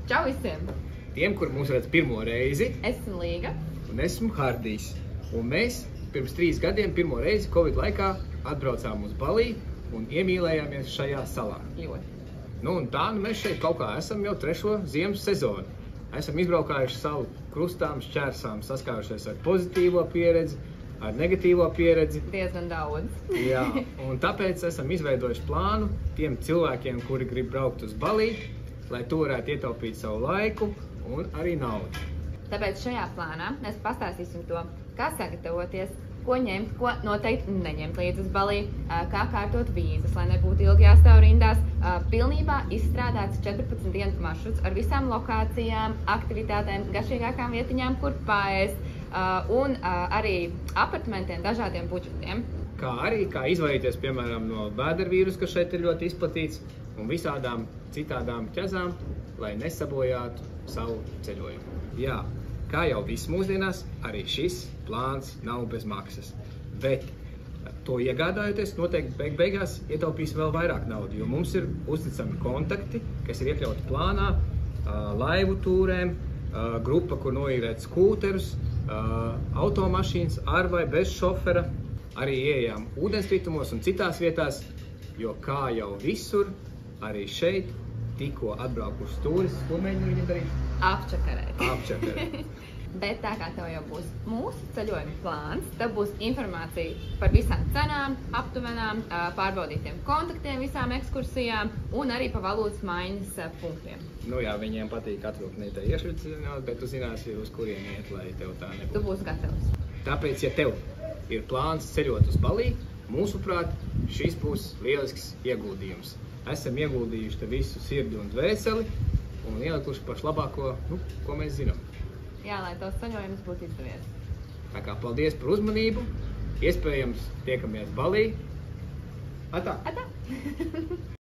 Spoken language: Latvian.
Čau visiem! Tiem, kur mūs redz pirmo reizi, Esmu Līga. un esmu Hardijs. Un mēs pirms 3 gadiem pirmo reizi Covid laikā atbraucām uz Balī un iemīlējāmies šajā salā. Ļoti. Nu, un tā mēs šeit kaut kā esam jau 3. ziemas sezonu. Esam izbraukājuši salu krustām, šķērsām, saskārušies ar pozitīvo pieredzi, ar negatīvo pieredzi. Diezgan daudz. Jā, un tāpēc esam izveidojuši plānu tiem cilvēkiem, kuri grib braukt uz Balī, lai to varētu ietaupīt savu laiku un arī naudu. Tāpēc šajā plānā mēs pastāstīsim to, kā sagatavoties, ko ņemt, ko noteikti neņemt līdzi uz Balī, kā kārtot vīzas, lai nebūtu ilgi jāstāv rindās. Pilnībā izstrādāts 14 dienu maršruts ar visām lokācijām, aktivitātēm, garšīgākām vietiņām, kur paēst, un arī apartamentiem, dažādiem budžetiem. Kā arī izvairīties, piemēram, no vēdervīrusa, kas šeit ir ļoti izplatīts, un visādām citādām ķezām, lai nesabojātu savu ceļojumu. Jā, kā jau viss mūsdienās, arī šis plāns nav bez maksas. Bet to iegādājoties, noteikti beigās ietaupīs vēl vairāk naudu, jo mums ir uzticami kontakti, kas ir iekļauti plānā, laivu tūrēm, grupa, kur noīrēt skūterus, automašīnas ar vai bez šofera, arī ieejām ūdenskritumos un citās vietās, jo kā jau visur, arī šeit tikko atbraukuši turisti, ko mēģina viņi darīt? Apčakarēt. Bet tā kā tev jau būs mūsu ceļojuma plāns, tev būs informācija par visām cenām, aptuvenām, pārbaudītiem kontaktiem, visām ekskursijām un arī pa valūtas maiņas punktiem. Nu jā, viņiem patīk atvilknītē iešvicināt, bet tu zināsi, uz kurien iet, lai tev tā nebūtu. Tu būsi gatavs. Tāpēc, ja tev ir plāns ceļot uz Balī, mūsuprāt, šis būs lielisks ieguldījums. Esam ieguldījuši te visu sirdi un dvēseli un ielikuši pašlabāko, ko mēs zinām. Jā, lai tavs ceļojums būtu izdevies. Tā kā paldies par uzmanību, iespējams tiekamies Balī. Atā! Atā!